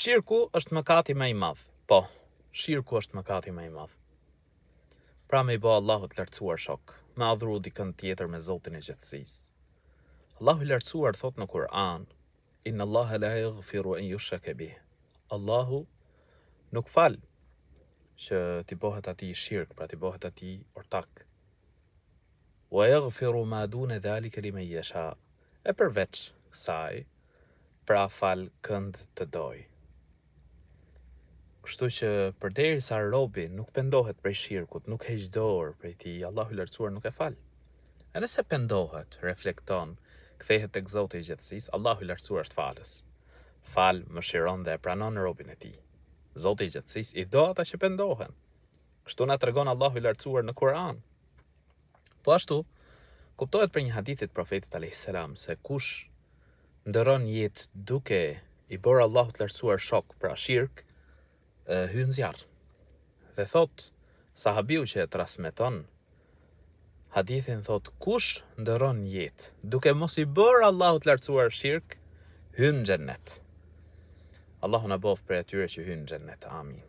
Shirku është mëkati më i madh. Po, shirku është mëkati më i madh. Pra me i bë Allahut lartësuar shok, me adhuru dikën tjetër me Zotin e gjithësisë. Allahu i lartësuar thot në Kur'an: Inna Allaha la yaghfiru an yushraka bih. Allahu nuk fal që t'i bëhet atij shirk, pra t'i bëhet atij ortak. Wa yaghfiru ma duna dhalika liman yasha. E përveç kësaj, pra fal kënd të doj. Kështu që përderisa robi nuk pendohet prej shirkut, nuk heq dorë prej tij, Allahu i lartësuar nuk e fal. E nëse pendohet, reflekton, kthehet tek Zoti i gjithësisë, Allahu i lartësuar është falës. Fal, mëshiron dhe e pranon robin e tij. Zoti i gjithësisë i do ata që pendohen. Kështu na tregon Allahu i lartësuar në Kur'an. Po ashtu, kuptohet për një hadithit profetit alayhis salam se kush ndëron jetë duke i bërë Allahut të lartësuar shok, pra shirk, hyn zjarr. Dhe thot sahabiu që e transmeton hadithin, thot kush ndëron jetë duke mos i bërë Allahut të lartësuar shirk, hyn në xhennet. Allahu na bof për atyre që hyn në xhennet. Amin.